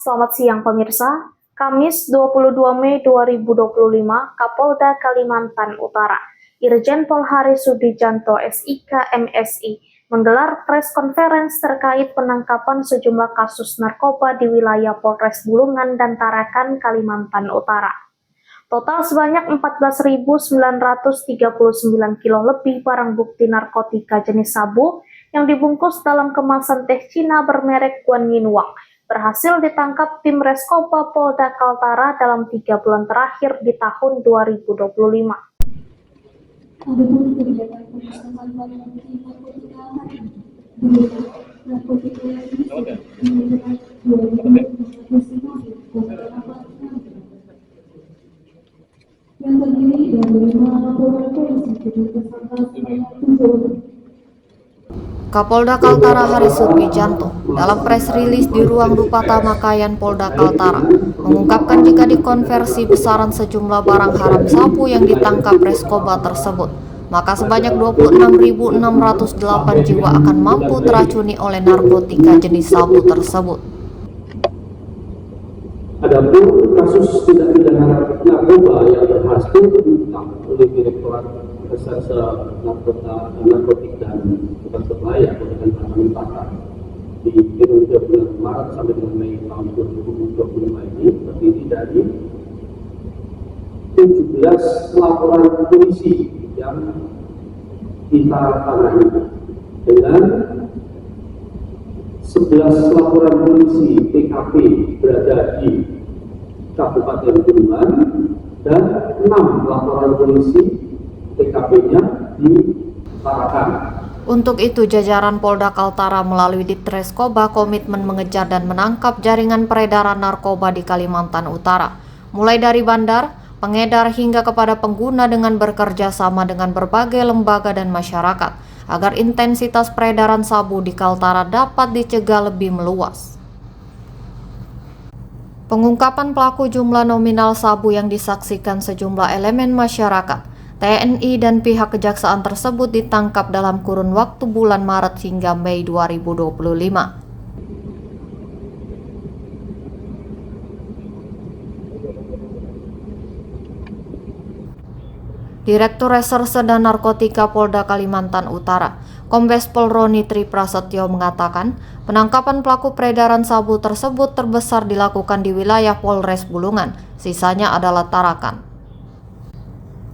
Selamat siang pemirsa, Kamis 22 Mei 2025, Kapolda Kalimantan Utara, Irjen Pol Hari Sudijanto SIK MSI, menggelar press conference terkait penangkapan sejumlah kasus narkoba di wilayah Polres Bulungan dan Tarakan, Kalimantan Utara. Total sebanyak 14.939 kilo lebih barang bukti narkotika jenis sabu yang dibungkus dalam kemasan teh Cina bermerek Guanyin Wang berhasil ditangkap tim Reskoba Polda Kaltara dalam 3 bulan terakhir di tahun 2025. Adapun kebijakan pengusahaan barang bukti narkotika narkotika yang terdiri dari 5 laporan polisi dengan tersangka sebanyak 7 orang. Kapolda Kaltara Hari Sudijanto dalam press release di ruang Dupa Makayan Polda Kaltara mengungkapkan jika dikonversi besaran sejumlah barang haram sabu yang ditangkap Reskoba tersebut, maka sebanyak 26.608 jiwa akan mampu teracuni oleh narkotika jenis sabu tersebut. Adapun kasus tindak pidana narkoba yang berhasil diungkap oleh Direktorat Reserse Narkotika dan Bukan Berbahaya Polda Kalimantan di periode bulan Maret sampai dengan Mei tahun 2025 ini terdiri dari 17 laporan polisi yang kita tangani dengan 11 laporan polisi TKP berada di Kabupaten Bulungan dan 6 laporan polisi TKP-nya di Tarakan. Untuk itu, jajaran Polda Kaltara melalui Ditreskoba komitmen mengejar dan menangkap jaringan peredaran narkoba di Kalimantan Utara, mulai dari bandar, pengedar hingga kepada pengguna dengan bekerja sama dengan berbagai lembaga dan masyarakat, agar intensitas peredaran sabu di Kaltara dapat dicegah lebih meluas. Pengungkapan pelaku jumlah nominal sabu yang disaksikan sejumlah elemen masyarakat, TNI dan pihak kejaksaan tersebut ditangkap dalam kurun waktu bulan Maret hingga Mei 2025. Direktur Reserse dan Narkotika Polda Kalimantan Utara, Kombes Pol Roni Triprasetyo mengatakan, penangkapan pelaku peredaran sabu tersebut terbesar dilakukan di wilayah Polres Bulungan, sisanya adalah Tarakan.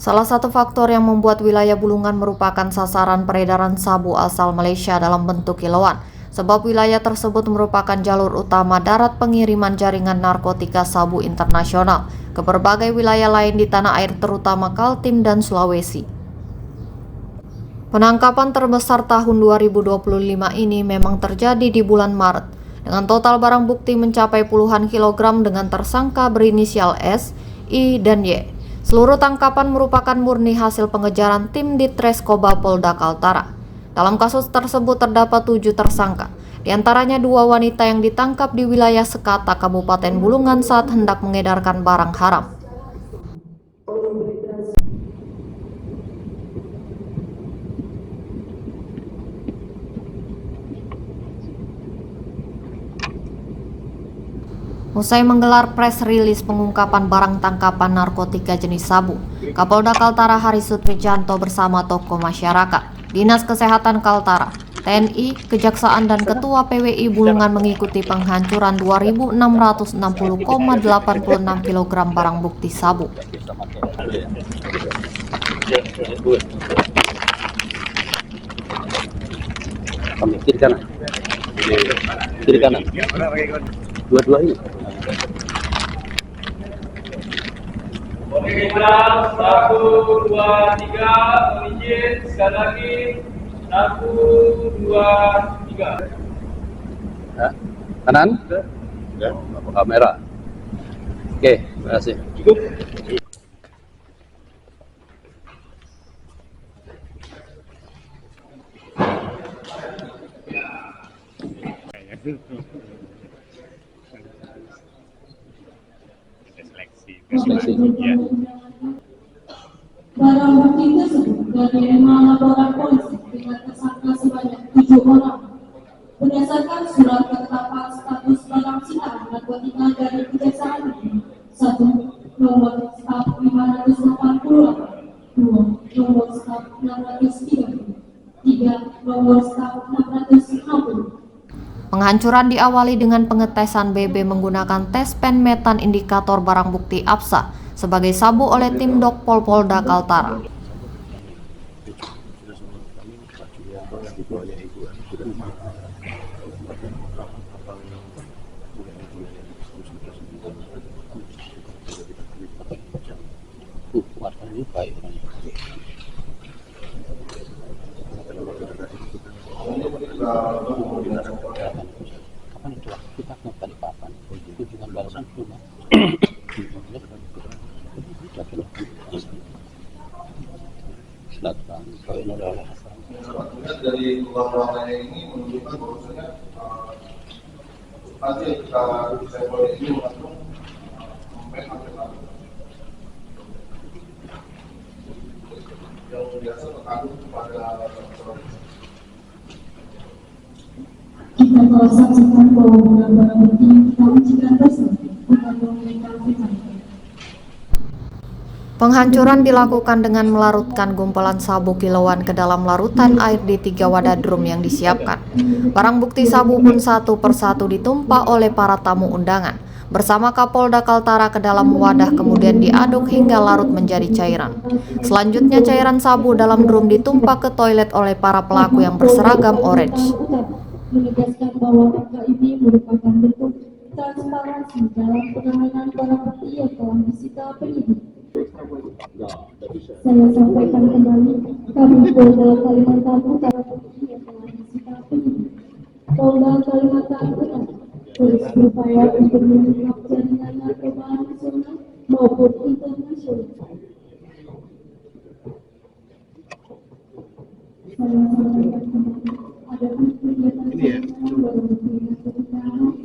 Salah satu faktor yang membuat wilayah Bulungan merupakan sasaran peredaran sabu asal Malaysia dalam bentuk kiloan, sebab wilayah tersebut merupakan jalur utama darat pengiriman jaringan narkotika sabu internasional ke berbagai wilayah lain di tanah air terutama Kaltim dan Sulawesi. Penangkapan terbesar tahun 2025 ini memang terjadi di bulan Maret, dengan total barang bukti mencapai puluhan kilogram dengan tersangka berinisial S, I, dan Y. Seluruh tangkapan merupakan murni hasil pengejaran tim Ditreskoba Polda Kaltara. Dalam kasus tersebut terdapat 7 tersangka, diantaranya 2 wanita yang ditangkap di wilayah Sekata, Kabupaten Bulungan saat hendak mengedarkan barang haram. Usai menggelar press release pengungkapan barang tangkapan narkotika jenis sabu, Kapolda Kaltara Hari Sudijanto bersama tokoh masyarakat, Dinas Kesehatan Kaltara, TNI, Kejaksaan dan Ketua PWI Bulungan mengikuti penghancuran 2.660,86 kg barang bukti sabu. Kiri kanan. Kiri kanan. Dua-dua ini. Oke, 1, 2, 3, izin sekali lagi 1, 2, 3. Ya. Kanan? Ya, kamera. Oke, terima kasih. Cukup. Seleksi. Barang bukti tersebut dari 5 laporan polisi dengan tersangka sebanyak 7 orang. Berdasarkan surat ketetapan status barang sitaan narkotika Penghancuran diawali dengan pengetesan BB menggunakan tes pen metan indikator barang bukti APSA sebagai sabu oleh tim Dokpol Polda Kaltara. Dari ruang-ruangannya ini menunjukkan bahwasanya substansi yang kita sampel ini mengandung metafetamin yang biasa terkandung pada Kita telah saksikan bahwa barang bukti yang kita ujikan tersebut mengandung metafetamin. Penghancuran dilakukan dengan melarutkan gumpalan sabu kiloan ke dalam larutan air di 3 wadah drum yang disiapkan. Barang bukti sabu pun satu persatu ditumpah oleh para tamu undangan bersama Kapolda Kaltara ke dalam wadah, kemudian diaduk hingga larut menjadi cairan. Selanjutnya cairan sabu dalam drum ditumpah ke toilet oleh para pelaku yang berseragam orange. Menegaskan bahwa angka ini merupakan bentuk transparansi dalam penanganan barang bukti yang telah disita penyidik. Saya sampaikan kembali, kami Polda Kalimantan Utara bukti yang telah disita penyidik. Polda Kalimantan Utara terus berupaya untuk mengungkap jaringan narkoba nasional maupun internasional. Saya sampaikan kembali, ada kegiatan barang bukti yang terkait.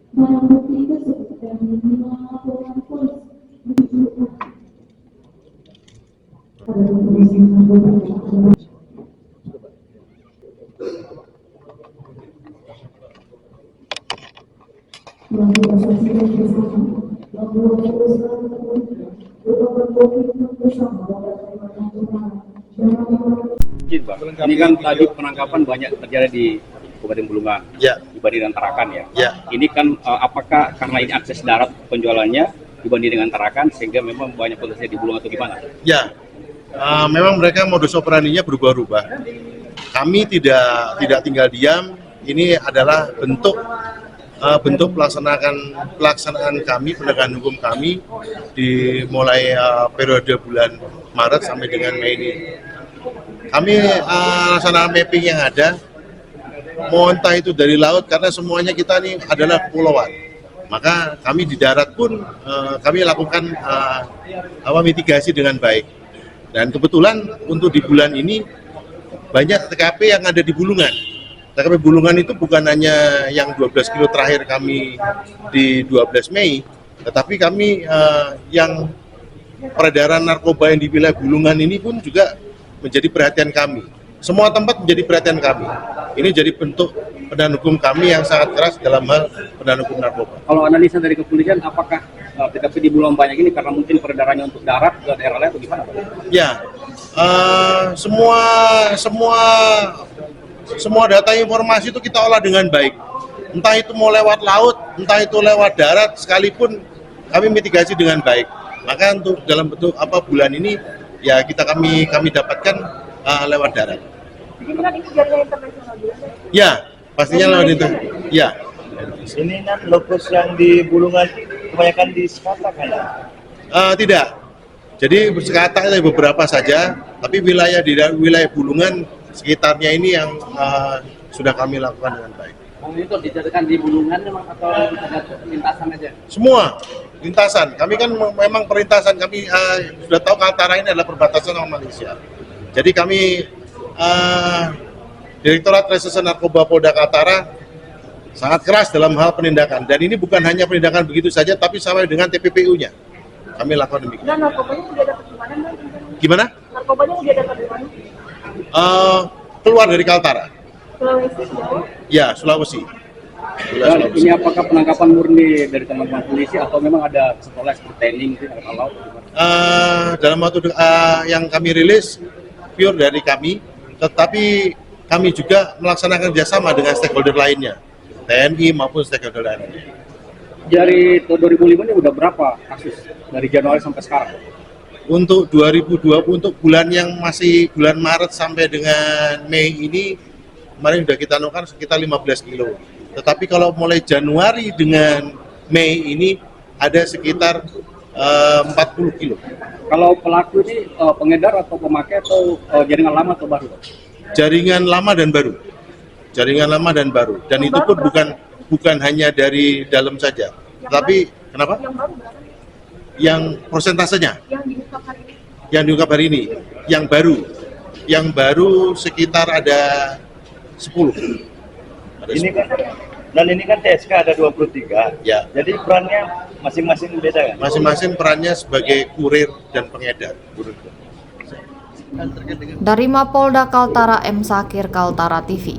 Barang bukti tersebut dari 5 laporan polisi pada kondisi narkoba. Melakukan saksikan bersama bahwa perusahaan merupakan komitmen bersama pada Kalimantan Utara. Ini kan tadi penangkapan banyak terjadi di Kabupaten Bulungan, dibanding dengan Tarakan ya. Ini kan apakah karena ini akses darat penjualannya dibanding dengan Tarakan sehingga memang banyak potensi di Bulungan atau gimana? Ya, memang mereka modus operandinya berubah-ubah. Kami tidak tinggal diam. Ini adalah bentuk pelaksanaan kami, penegakan hukum kami dimulai periode bulan Maret sampai dengan Mei ini. Kami laksanakan mapping yang ada, mau entah itu dari laut, karena semuanya kita ini adalah kepulauan. Maka kami di darat pun kami lakukan mitigasi dengan baik. Dan kebetulan untuk di bulan ini banyak TKP yang ada di Bulungan. TKP Bulungan itu bukan hanya yang 12 kilo terakhir kami di 12 Mei, tetapi kami yang peredaran narkoba yang di wilayah Bulungan ini pun juga menjadi perhatian kami. Semua tempat menjadi perhatian kami. Ini jadi bentuk penegakan hukum kami yang sangat keras dalam hal penegakan hukum narkoba. Kalau analisa dari kepolisian, apakah TKP di Bulungan banyak ini karena mungkin peredarannya untuk darat ke daerah lain atau gimana? Ya, semua data informasi itu kita olah dengan baik. Entah itu mau lewat laut, entah itu lewat darat, sekalipun kami mitigasi dengan baik. Maka untuk dalam bentuk bulan ini ya kami dapatkan lewat darat. Ini jaringan internasional juga? Ya, pastinya lewat itu. Ya. Ini kan lokus yang di Bulungan kebanyakan di Sekata kan ya? Tidak. Jadi Sekata itu beberapa saja, tapi wilayah Bulungan sekitarnya ini yang sudah kami lakukan dengan baik. Itu dijadikan di Bulungan memang atau lintasan aja? Semua lintasan. Kami kan memang perlintasan, kami sudah tahu Kaltara ini adalah perbatasan sama Malaysia. Jadi kami Direktorat Reserse Narkoba Polda Kaltara sangat keras dalam hal penindakan. Dan ini bukan hanya penindakan begitu saja, tapi sampai dengan TPPU-nya kami lakukan demikian. Dan narkobanya udah dapat di mana? Gimana? Narkobanya udah dapat di mana? Keluar dari Kaltara. Sulawesi, Jawa? Ya, Sulawesi. Dan ini apakah penangkapan murni dari teman-teman polisi atau memang ada sekolah seperti training itu kalau Dalam waktu yang kami rilis pure dari kami, tetapi kami juga melaksanakan kerjasama dengan stakeholder lainnya, TNI maupun stakeholder lainnya. dari tahun 2005 ini udah berapa kasus dari Januari sampai sekarang? Untuk 2020, untuk bulan yang masih bulan Maret sampai dengan Mei ini, kemarin sudah kita anukan sekitar 15 kilo. Tetapi kalau mulai Januari dengan Mei ini ada sekitar 40 kilo. Kalau pelaku ini pengedar atau pemakai atau jaringan lama atau baru? Jaringan lama dan baru. Jaringan lama dan baru. Dan itu pun bukan hanya dari dalam saja. Tapi kenapa? Yang baru berapa? Yang prosentasenya? Yang diungkap hari ini? Yang diungkap hari ini, yang baru sekitar ada 10. Ada Ini 10. kan dan ini kan TSK ada 23. Ya. Jadi perannya masing-masing beda kan? Masing-masing perannya sebagai kurir dan pengedar. Dari Mapolda Kaltara, M. Sakir, Kaltara TV.